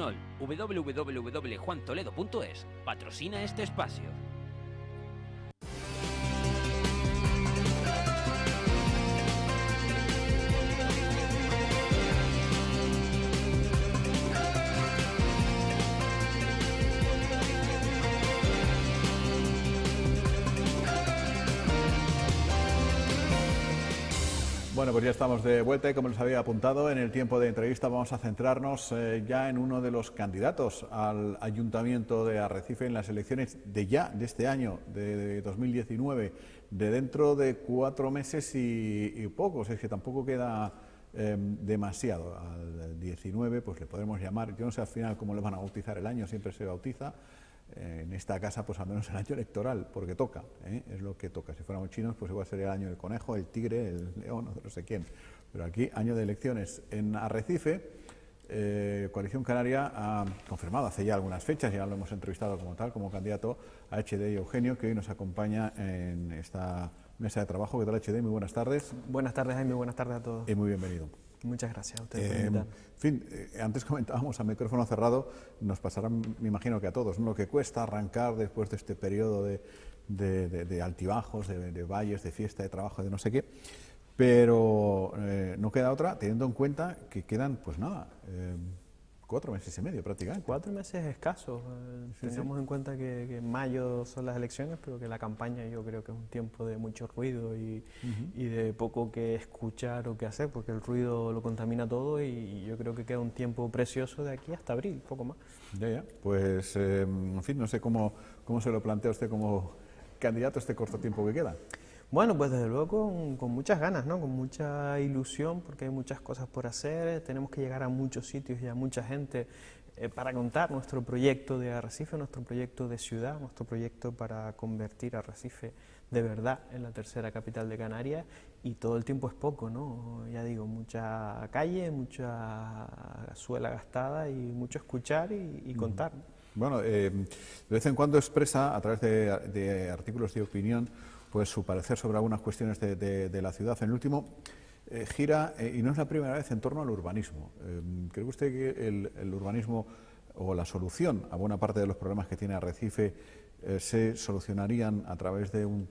español www.juantoledo.es patrocina este espacio. Bueno, pues ya estamos de vuelta y como les había apuntado, en el tiempo de entrevista vamos a centrarnos ya en uno de los candidatos al Ayuntamiento de Arrecife en las elecciones de este año, de 2019, de dentro de 4 meses y pocos, es que tampoco queda demasiado. Al 19 pues le podremos llamar, yo no sé al final cómo le van a bautizar el año, siempre se bautiza. En esta casa, pues al menos el año electoral, porque toca, es lo que toca. Si fuéramos chinos, pues igual sería el año del conejo, el tigre, el león, no sé quién. Pero aquí, año de elecciones. En Arrecife, Coalición Canaria ha confirmado hace ya algunas fechas, ya lo hemos entrevistado como tal, como candidato a HD y Eugenio, que hoy nos acompaña en esta mesa de trabajo. ¿Qué tal, HD? Muy buenas tardes. Buenas tardes, Jaime, buenas tardes a todos. Y muy bienvenido. Muchas gracias a ustedes por invitar. En fin, antes comentábamos a micrófono cerrado, nos pasará, me imagino que a todos, ¿no?, lo que cuesta arrancar después de este periodo de altibajos, de valles, de fiesta, de trabajo, de no sé qué, pero no queda otra, teniendo en cuenta que quedan, pues nada, 4 meses y medio prácticamente. 4 meses escasos. Tengamos en cuenta que en mayo son las elecciones, pero que la campaña yo creo que es un tiempo de mucho ruido y de poco que escuchar o que hacer, porque el ruido lo contamina todo y yo creo que queda un tiempo precioso de aquí hasta abril, poco más. Ya. Pues, en fin, no sé cómo se lo plantea usted como candidato este corto tiempo que queda. Bueno, pues desde luego con muchas ganas, ¿no? Con mucha ilusión, porque hay muchas cosas por hacer, tenemos que llegar a muchos sitios y a mucha gente para contar nuestro proyecto de Arrecife, nuestro proyecto de ciudad, nuestro proyecto para convertir a Arrecife de verdad en la tercera capital de Canarias, y todo el tiempo es poco, ¿no? Ya digo, mucha calle, mucha suela gastada y mucho escuchar y contar, ¿no? Bueno, de vez en cuando expresa a través de artículos de opinión pues su parecer sobre algunas cuestiones de la ciudad. En el último gira, y no es la primera vez, en torno al urbanismo. ¿Cree usted que el urbanismo o la solución a buena parte de los problemas que tiene Arrecife se solucionarían a través del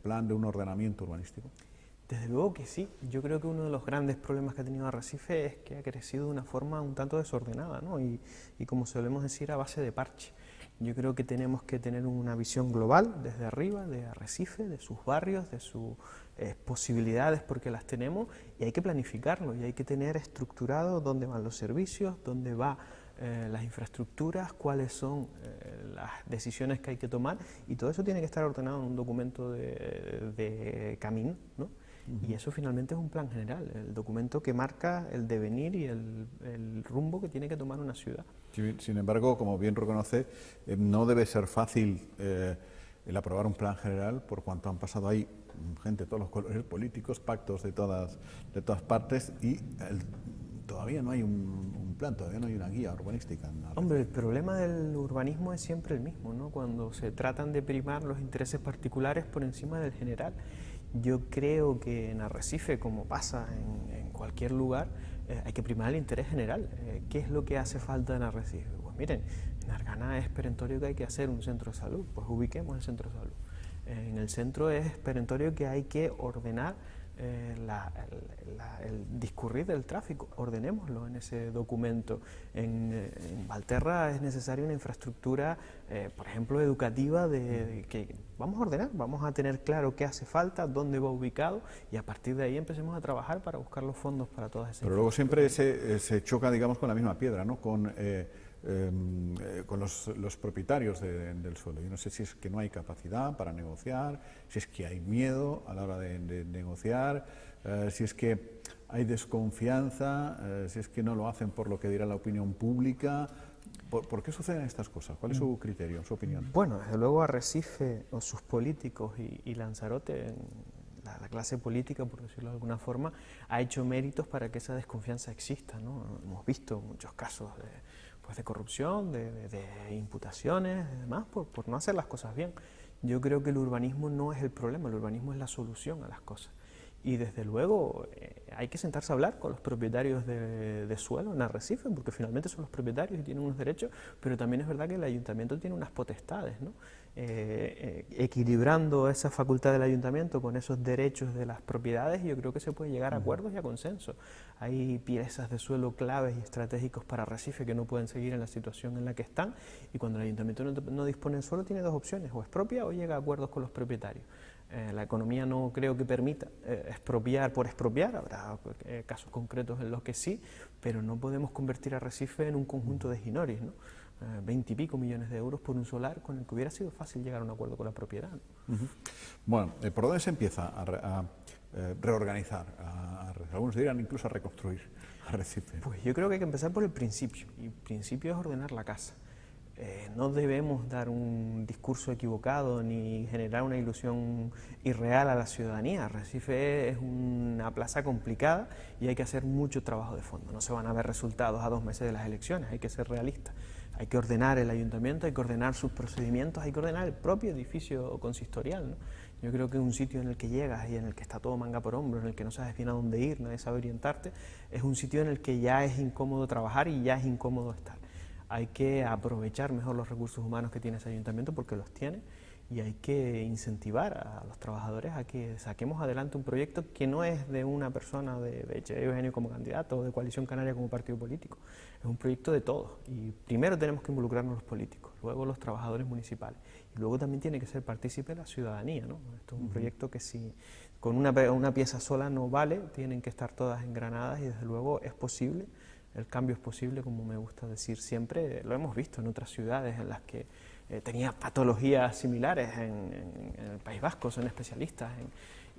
plan de un ordenamiento urbanístico? Desde luego que sí. Yo creo que uno de los grandes problemas que ha tenido Arrecife es que ha crecido de una forma un tanto desordenada, ¿no? Y como solemos decir, a base de parche. Yo creo que tenemos que tener una visión global desde arriba, de Arrecife, de sus barrios, de sus posibilidades, porque las tenemos, y hay que planificarlo, y hay que tener estructurado dónde van los servicios, dónde van las infraestructuras, cuáles son las decisiones que hay que tomar, y todo eso tiene que estar ordenado en un documento de camino, ¿no? Y eso finalmente es un plan general, el documento que marca el devenir y el rumbo que tiene que tomar una ciudad. Sin embargo, como bien reconoce, no debe ser fácil el aprobar un plan general, por cuanto han pasado ahí gente de todos los colores políticos, pactos de todas partes, y todavía no hay un plan, todavía no hay una guía urbanística. Hombre, el problema del urbanismo es siempre el mismo, ¿no? Cuando se tratan de primar los intereses particulares por encima del general. Yo creo que en Arrecife, como pasa en cualquier lugar, hay que primar el interés general. ¿Qué es lo que hace falta en Arrecife? Pues miren, en Argana es perentorio que hay que hacer un centro de salud, pues ubiquemos el centro de salud. En el centro es perentorio que hay que ordenar el discurrir del tráfico, ordenémoslo en ese documento. En Valterra es necesaria una infraestructura, por ejemplo, educativa, que vamos a ordenar, vamos a tener claro qué hace falta, dónde va ubicado, y a partir de ahí empecemos a trabajar para buscar los fondos para todas esas. Pero luego siempre se choca, digamos, con la misma piedra, ¿no? Con los propietarios del suelo. Yo no sé si es que no hay capacidad para negociar, si es que hay miedo a la hora de negociar, si es que hay desconfianza, si es que no lo hacen por lo que dirá la opinión pública. ¿Por qué suceden estas cosas? ¿Cuál es su criterio, su opinión? Bueno, desde luego Arrecife, o sus políticos y Lanzarote, la clase política, por decirlo de alguna forma, ha hecho méritos para que esa desconfianza exista, ¿no? Hemos visto muchos casos de corrupción, de imputaciones, y demás, por no hacer las cosas bien. Yo creo que el urbanismo no es el problema, el urbanismo es la solución a las cosas. Y desde luego hay que sentarse a hablar con los propietarios de suelo en Arrecife, porque finalmente son los propietarios y tienen unos derechos, pero también es verdad que el ayuntamiento tiene unas potestades, ¿no? Equilibrando esa facultad del ayuntamiento con esos derechos de las propiedades, yo creo que se puede llegar a acuerdos y a consenso. Hay piezas de suelo claves y estratégicos para Arrecife que no pueden seguir en la situación en la que están, y cuando el ayuntamiento no dispone del suelo tiene dos opciones: o expropia o llega a acuerdos con los propietarios. La economía no creo que permita expropiar por expropiar, habrá casos concretos en los que sí, pero no podemos convertir a Arrecife en un conjunto de ginoris, ¿no? 20 y pico millones de euros por un solar con el que hubiera sido fácil llegar a un acuerdo con la propiedad, ¿no? Bueno, ¿por dónde se empieza a reorganizar? Algunos dirían incluso a reconstruir Arrecife. Pues yo creo que hay que empezar por el principio, y el principio es ordenar la casa. No debemos dar un discurso equivocado ni generar una ilusión irreal a la ciudadanía. Arrecife es una plaza complicada y hay que hacer mucho trabajo de fondo. No se van a ver resultados a 2 meses de las elecciones, hay que ser realistas. Hay que ordenar el ayuntamiento, hay que ordenar sus procedimientos, hay que ordenar el propio edificio consistorial, ¿no? Yo creo que un sitio en el que llegas y en el que está todo manga por hombro, en el que no sabes bien a dónde ir, nadie sabe orientarte, es un sitio en el que ya es incómodo trabajar y ya es incómodo estar. Hay que aprovechar mejor los recursos humanos que tiene ese ayuntamiento, porque los tiene, y hay que incentivar a los trabajadores a que saquemos adelante un proyecto que no es de una persona, de Echeverría Eugenio como candidato o de Coalición Canaria como partido político, es un proyecto de todos, y primero tenemos que involucrarnos los políticos, luego los trabajadores municipales, y luego también tiene que ser partícipe la ciudadanía, ¿no? Esto es un proyecto que si con una pieza sola no vale, tienen que estar todas engranadas, y desde luego es posible. El cambio es posible, como me gusta decir siempre. Lo hemos visto en otras ciudades en las que tenía patologías similares. En el País Vasco son especialistas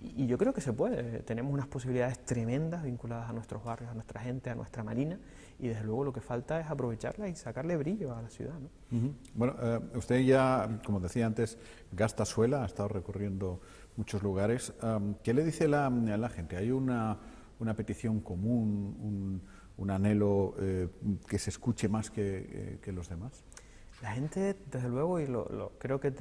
y yo creo que se puede. Tenemos unas posibilidades tremendas vinculadas a nuestros barrios, a nuestra gente, a nuestra marina, y desde luego lo que falta es aprovecharlas y sacarle brillo a la ciudad, ¿no? Bueno, usted ya, como decía antes, gasta suela, ha estado recorriendo muchos lugares. ¿Qué le dice la gente? ¿Hay una petición común, un anhelo que se escuche más que los demás? La gente, desde luego, y creo que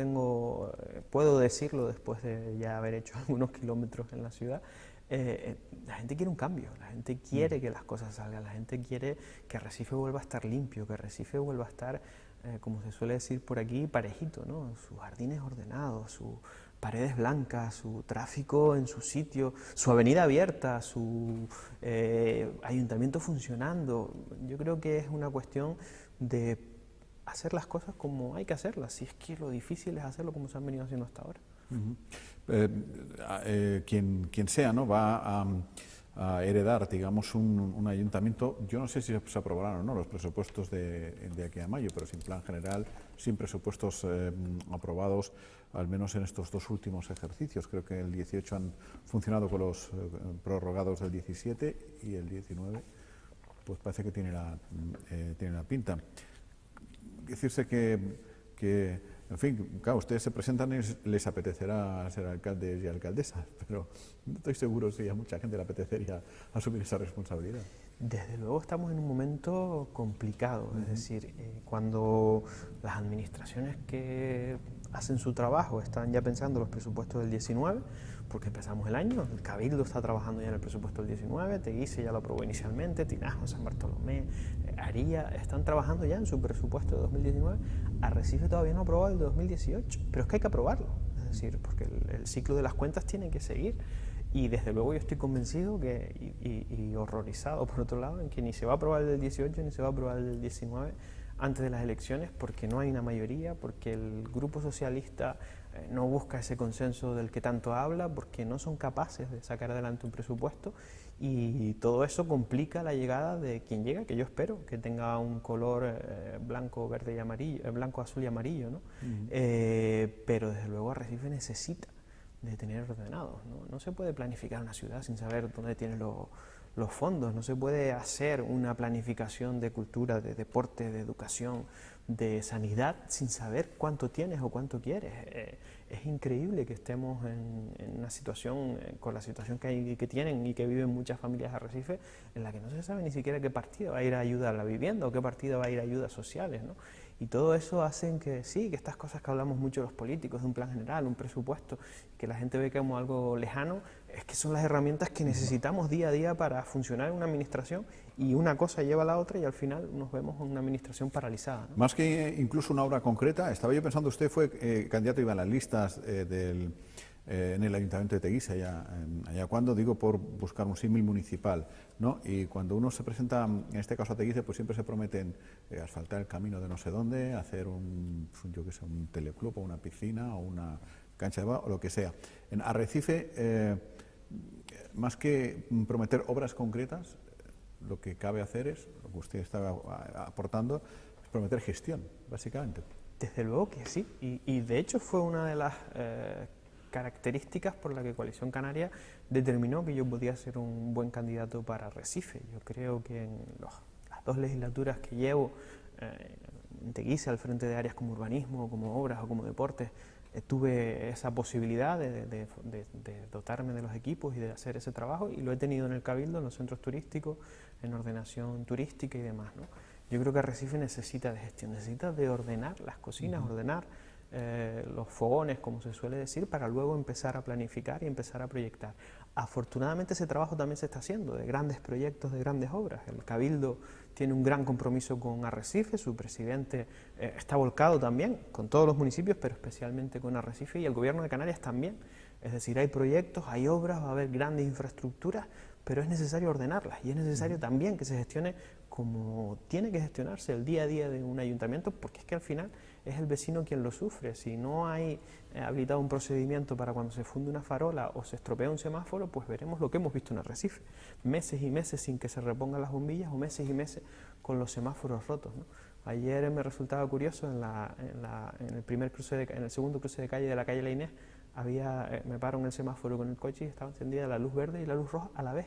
puedo decirlo después de ya haber hecho algunos kilómetros en la ciudad, la gente quiere un cambio, la gente quiere que las cosas salgan, la gente quiere que Arrecife vuelva a estar limpio, que Arrecife vuelva a estar, como se suele decir por aquí, parejito, ¿no? Sus jardines ordenados, sus paredes blancas, su tráfico en su sitio, su avenida abierta, su ayuntamiento funcionando. Yo creo que es una cuestión de hacer las cosas como hay que hacerlas, si es que lo difícil es hacerlo como se han venido haciendo hasta ahora. Quien sea, ¿no?, va a heredar, digamos, un ayuntamiento. Yo no sé si se aprobarán o no los presupuestos de aquí a mayo, pero sin plan general, sin presupuestos aprobados, al menos en estos 2 últimos ejercicios. Creo que el 18 han funcionado con los prorrogados del 17 y el 19 pues parece que tiene la pinta. Decirse que, en fin, claro, ustedes se presentan y les apetecerá ser alcaldes y alcaldesas, pero no estoy seguro si a mucha gente le apetecería asumir esa responsabilidad. Desde luego estamos en un momento complicado, es decir, cuando las administraciones que hacen su trabajo están ya pensando en los presupuestos del 19, porque empezamos el año, el Cabildo está trabajando ya en el presupuesto del 19, Teguise ya lo aprobó inicialmente, Tinajo, San Bartolomé, Aría, están trabajando ya en su presupuesto de 2019, Arrecife todavía no ha aprobado el de 2018, pero es que hay que aprobarlo, es decir, porque el ciclo de las cuentas tiene que seguir. Y desde luego yo estoy convencido y horrorizado, por otro lado, en que ni se va a aprobar el del 18 ni se va a aprobar el del 19 antes de las elecciones, porque no hay una mayoría, porque el Grupo Socialista no busca ese consenso del que tanto habla, porque no son capaces de sacar adelante un presupuesto, y todo eso complica la llegada de quien llega, que yo espero que tenga un color blanco, verde y amarillo, blanco, azul y amarillo, ¿no? Pero desde luego Arrecife necesita de tener ordenados, ¿no? No se puede planificar una ciudad sin saber dónde tiene los fondos, no se puede hacer una planificación de cultura, de deporte, de educación, de sanidad sin saber cuánto tienes o cuánto quieres. Es increíble que estemos en una situación, con la situación que tienen y que viven muchas familias de Arrecife, en la que no se sabe ni siquiera qué partida va a ir a ayuda a la vivienda o qué partida va a ir a ayudas sociales, ¿no? Y todo eso hace que sí, que estas cosas que hablamos mucho los políticos, de un plan general, un presupuesto, que la gente ve como algo lejano, es que son las herramientas que necesitamos día a día para funcionar en una administración, y una cosa lleva a la otra y al final nos vemos en una administración paralizada, ¿no? Más que incluso una obra concreta, estaba yo pensando, usted fue candidato, iba en las listas en el Ayuntamiento de Teguise, allá cuando, digo, por buscar un símil municipal, ¿no? Y cuando uno se presenta, en este caso a Teguise, pues siempre se prometen asfaltar el camino de no sé dónde, hacer un teleclub o una piscina o una cancha de básquet o lo que sea. En Arrecife, más que prometer obras concretas, lo que cabe hacer es, lo que usted estaba aportando, es prometer gestión, básicamente. Desde luego que sí, y de hecho fue una de las características por la que Coalición Canaria determinó que yo podía ser un buen candidato para Arrecife. Yo creo que en las 2 legislaturas que llevo en Teguise, al frente de áreas como urbanismo, como obras o como deportes, tuve esa posibilidad de dotarme de los equipos y de hacer ese trabajo, y lo he tenido en el Cabildo, en los centros turísticos, en ordenación turística y demás, ¿no? Yo creo que Arrecife necesita de gestión, necesita de ordenar las cocinas, ordenar los fogones, como se suele decir, para luego empezar a planificar y empezar a proyectar. Afortunadamente ese trabajo también se está haciendo, de grandes proyectos, de grandes obras. El Cabildo tiene un gran compromiso con Arrecife, su presidente está volcado también con todos los municipios, pero especialmente con Arrecife, y el Gobierno de Canarias también. Es decir, hay proyectos, hay obras, va a haber grandes infraestructuras, pero es necesario ordenarlas y es necesario también que se gestione como tiene que gestionarse el día a día de un ayuntamiento, porque es que al final es el vecino quien lo sufre. Si no hay habilitado un procedimiento para cuando se funde una farola o se estropea un semáforo, pues veremos lo que hemos visto en Arrecife, meses y meses sin que se repongan las bombillas o meses y meses con los semáforos rotos, ¿no? Ayer me resultaba curioso en el segundo cruce de calle de la calle La Inés, me paro en el semáforo con el coche y estaba encendida la luz verde y la luz roja a la vez.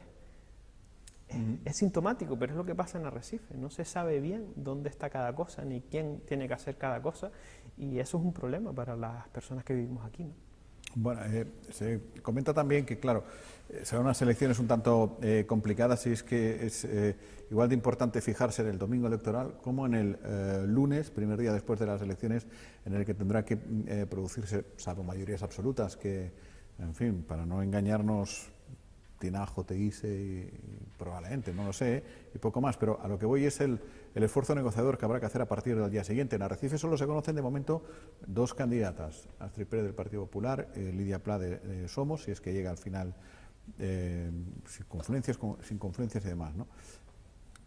Es sintomático, pero es lo que pasa en Arrecife. No se sabe bien dónde está cada cosa, ni quién tiene que hacer cada cosa, y eso es un problema para las personas que vivimos aquí, ¿no? Bueno, se comenta también que, claro, serán unas elecciones un tanto complicadas, y es que es igual de importante fijarse en el domingo electoral como en el lunes, primer día después de las elecciones, en el que tendrá que producirse, salvo mayorías absolutas, que, en fin, para no engañarnos, Tinajo, Teguise y probablemente, no lo sé, y poco más, pero a lo que voy es el esfuerzo negociador que habrá que hacer a partir del día siguiente. En Arrecife solo se conocen de momento 2 candidatas, Astrid Pérez del Partido Popular, Lidia Pla de Somos, si es que llega al final sin confluencias y demás, ¿no?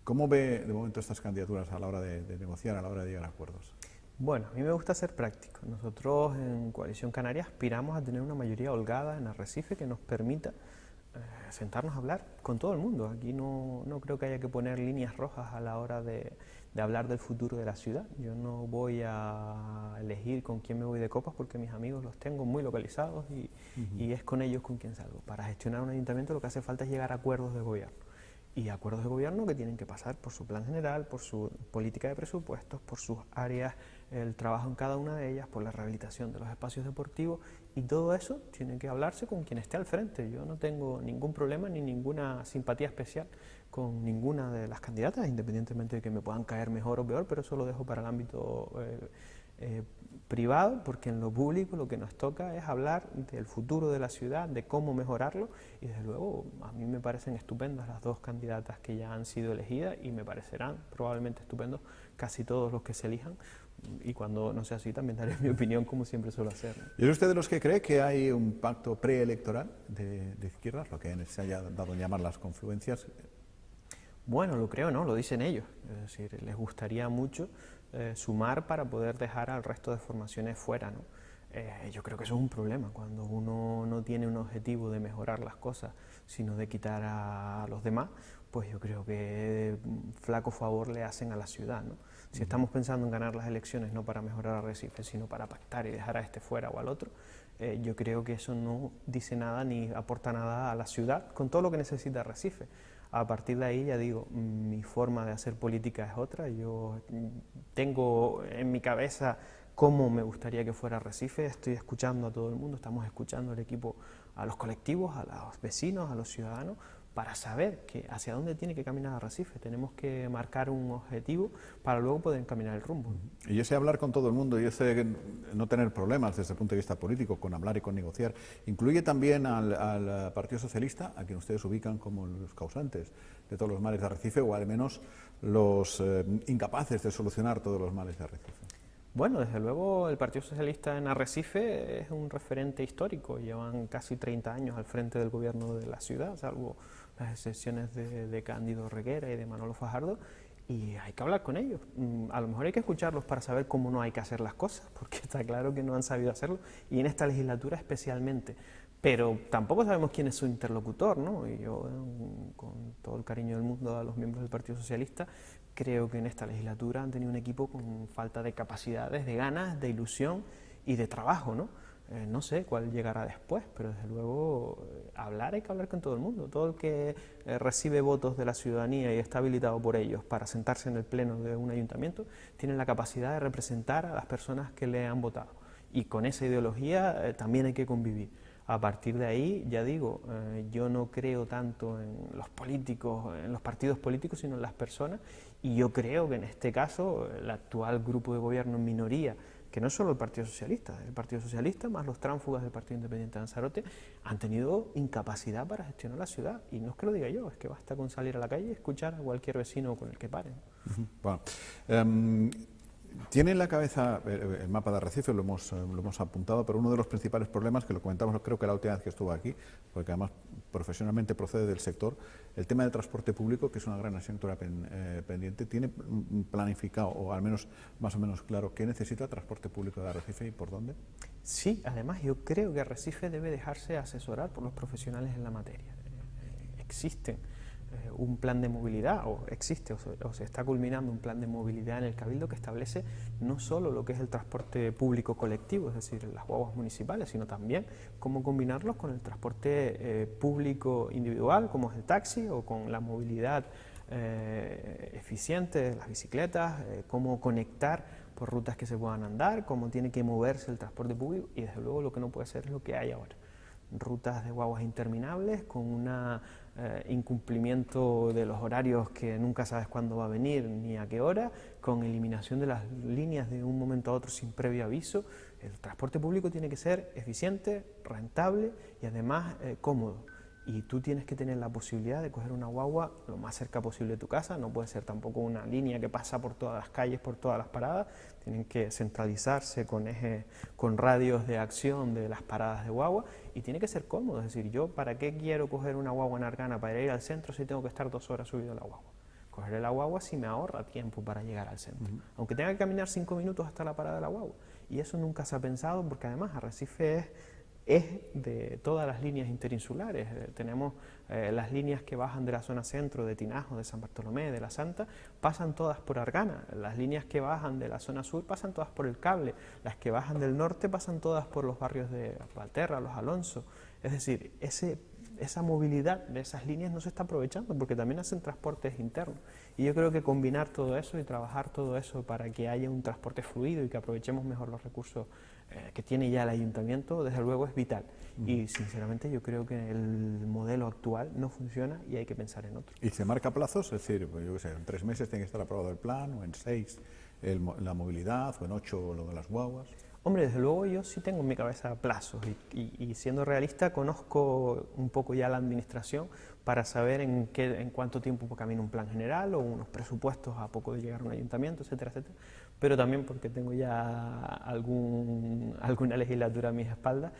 ¿Cómo ve de momento estas candidaturas a la hora de negociar, a la hora de llegar a acuerdos? Bueno, a mí me gusta ser práctico. Nosotros en Coalición Canaria aspiramos a tener una mayoría holgada en Arrecife que nos permita sentarnos a hablar con todo el mundo. Aquí no creo que haya que poner líneas rojas a la hora de hablar del futuro de la ciudad. Yo no voy a elegir con quién me voy de copas, porque mis amigos los tengo muy localizados y es con ellos con quien salgo. Para gestionar un ayuntamiento lo que hace falta es llegar a acuerdos de gobierno. Y acuerdos de gobierno que tienen que pasar por su plan general, por su política de presupuestos, por sus áreas, el trabajo en cada una de ellas, por la rehabilitación de los espacios deportivos, y todo eso tiene que hablarse con quien esté al frente. Yo no tengo ningún problema ni ninguna simpatía especial con ninguna de las candidatas, independientemente de que me puedan caer mejor o peor, pero eso lo dejo para el ámbito privado, porque en lo público lo que nos toca es hablar del futuro de la ciudad, de cómo mejorarlo, y desde luego a mí me parecen estupendas las 2 candidatas que ya han sido elegidas, y me parecerán probablemente estupendos casi todos los que se elijan, y cuando no sea así también daré mi opinión, como siempre suelo hacer, ¿no? ¿Y es usted de los que cree que hay un pacto preelectoral de izquierdas, lo que se haya dado en llamar las confluencias? Bueno, lo creo, ¿no? Lo dicen ellos, es decir, les gustaría mucho sumar para poder dejar al resto de formaciones fuera, ¿no? Yo creo que eso es un problema, cuando uno no tiene un objetivo de mejorar las cosas, sino de quitar a los demás, pues yo creo que flaco favor le hacen a la ciudad, ¿no? Si estamos pensando en ganar las elecciones no para mejorar Arrecife, sino para pactar y dejar a este fuera o al otro, yo creo que eso no dice nada ni aporta nada a la ciudad, con todo lo que necesita Arrecife. A partir de ahí, ya digo, mi forma de hacer política es otra. Yo tengo en mi cabeza cómo me gustaría que fuera Arrecife, estoy escuchando a todo el mundo, estamos escuchando al equipo, a los colectivos, a los vecinos, a los ciudadanos, para saber hacia dónde tiene que caminar Arrecife. Tenemos que marcar un objetivo para luego poder caminar el rumbo. Y ese hablar con todo el mundo y ese no tener problemas desde el punto de vista político, con hablar y con negociar, ¿incluye también al Partido Socialista, a quien ustedes ubican como los causantes de todos los males de Arrecife, o al menos los incapaces de solucionar todos los males de Arrecife? Bueno, desde luego el Partido Socialista en Arrecife es un referente histórico. Llevan casi 30 años al frente del gobierno de la ciudad, salvo las excepciones de Cándido Reguera y de Manolo Fajardo, y hay que hablar con ellos. A lo mejor hay que escucharlos para saber cómo no hay que hacer las cosas, porque está claro que no han sabido hacerlo, y en esta legislatura especialmente. Pero tampoco sabemos quién es su interlocutor, ¿no? Y yo, con todo el cariño del mundo a los miembros del Partido Socialista, creo que en esta legislatura han tenido un equipo con falta de capacidades, de ganas, de ilusión y de trabajo, ¿no? No sé cuál llegará después, pero desde luego hay que hablar con todo el mundo. Todo el que recibe votos de la ciudadanía y está habilitado por ellos para sentarse en el pleno de un ayuntamiento, tiene la capacidad de representar a las personas que le han votado. Y con esa ideología también hay que convivir. A partir de ahí, ya digo, yo no creo tanto en los políticos, en los partidos políticos, sino en las personas, y yo creo que en este caso el actual grupo de gobierno en minoría, que no es solo el Partido Socialista más los tránsfugas del Partido Independiente de Lanzarote, han tenido incapacidad para gestionar la ciudad, y no es que lo diga yo, es que basta con salir a la calle y escuchar a cualquier vecino con el que paren. Bueno, tiene en la cabeza el mapa de Arrecife, lo hemos apuntado, pero uno de los principales problemas, que lo comentamos creo que la última vez que estuvo aquí, porque además profesionalmente procede del sector, el tema del transporte público, que es una gran asignatura pendiente. ¿Tiene planificado, o al menos más o menos claro, qué necesita el transporte público de Arrecife y por dónde? Sí, además yo creo que Arrecife debe dejarse asesorar por los profesionales en la materia. Existen un plan de movilidad, o se está culminando un plan de movilidad en el Cabildo que establece no solo lo que es el transporte público colectivo, es decir, las guaguas municipales, sino también cómo combinarlos con el transporte público individual, como es el taxi, o con la movilidad eficiente, las bicicletas, cómo conectar por rutas que se puedan andar, cómo tiene que moverse el transporte público, y desde luego lo que no puede ser es lo que hay ahora. Rutas de guaguas interminables con un incumplimiento de los horarios que nunca sabes cuándo va a venir ni a qué hora, con eliminación de las líneas de un momento a otro sin previo aviso. El transporte público tiene que ser eficiente, rentable y además cómodo. Y tú tienes que tener la posibilidad de coger una guagua lo más cerca posible de tu casa. No puede ser tampoco una línea que pasa por todas las calles, por todas las paradas. Tienen que centralizarse con radios de acción de las paradas de guagua, y tiene que ser cómodo. Es decir, yo ¿para qué quiero coger una guagua en Argana para ir al centro si tengo que estar 2 horas subido a la guagua? Coger la guagua sí me ahorra tiempo para llegar al centro, aunque tenga que caminar 5 minutos hasta la parada de la guagua. Y eso nunca se ha pensado, porque además Arrecife es de todas las líneas interinsulares. Tenemos las líneas que bajan de la zona centro, de Tinajo, de San Bartolomé, de La Santa, pasan todas por Argana. Las líneas que bajan de la zona sur pasan todas por El Cable. Las que bajan del norte pasan todas por los barrios de Valterra, Los Alonso. Es decir, esa movilidad de esas líneas no se está aprovechando, porque también hacen transportes internos. Y yo creo que combinar todo eso y trabajar todo eso para que haya un transporte fluido y que aprovechemos mejor los recursos que tiene ya el ayuntamiento, desde luego es vital. Y sinceramente yo creo que el modelo actual no funciona y hay que pensar en otro. ¿Y se marca plazos? Es decir, pues yo qué sé, en 3 meses tiene que estar aprobado el plan, o en 6 la movilidad, o en 8 lo de las guaguas. Hombre, desde luego yo sí tengo en mi cabeza plazos, y siendo realista conozco un poco ya la administración para saber en cuánto tiempo camina un plan general o unos presupuestos a poco de llegar a un ayuntamiento, etcétera, etcétera. Pero también porque tengo ya alguna legislatura a mis espaldas,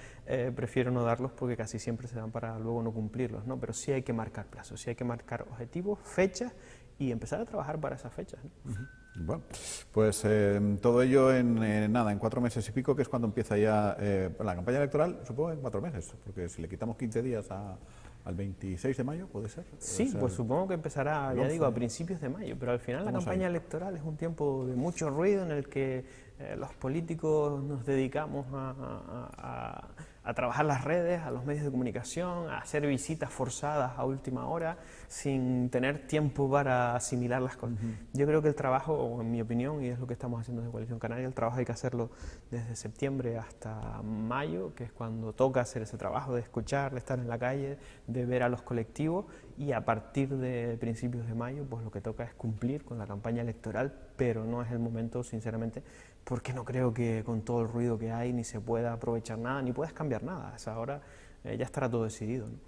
prefiero no darlos, porque casi siempre se dan para luego no cumplirlos, ¿no? Pero sí hay que marcar plazos, sí hay que marcar objetivos, fechas, y empezar a trabajar para esas fechas, ¿no? Bueno, pues todo ello en 4 meses y pico, que es cuando empieza ya la campaña electoral, supongo en 4 meses, porque si le quitamos 15 días al 26 de mayo, ¿puede ser? Sí, pues supongo que empezará, ya digo, a principios de mayo, pero al final la campaña electoral es un tiempo de mucho ruido en el que los políticos nos dedicamos a trabajar las redes, a los medios de comunicación, a hacer visitas forzadas a última hora sin tener tiempo para asimilar las cosas. Yo creo que el trabajo, o en mi opinión, y es lo que estamos haciendo desde Coalición Canaria, el trabajo hay que hacerlo desde septiembre hasta mayo, que es cuando toca hacer ese trabajo de escuchar, de estar en la calle, de ver a los colectivos y a partir de principios de mayo pues lo que toca es cumplir con la campaña electoral, pero no es el momento, sinceramente, porque no creo que con todo el ruido que hay ni se pueda aprovechar nada, ni puedas cambiar nada. A esa hora ya estará todo decidido, ¿no?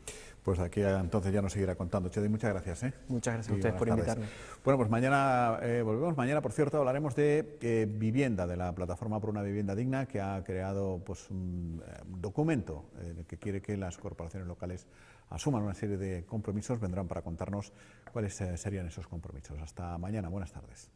Pues aquí entonces ya nos seguirá contando. Chedi, muchas gracias. Muchas gracias a Y ustedes por buenas tardes. invitarme. Bueno, pues mañana volvemos. Mañana, por cierto, hablaremos de vivienda, de la Plataforma por una Vivienda Digna, que ha creado pues, un documento que quiere que las corporaciones locales asuman una serie de compromisos. Vendrán para contarnos cuáles serían esos compromisos. Hasta mañana. Buenas tardes.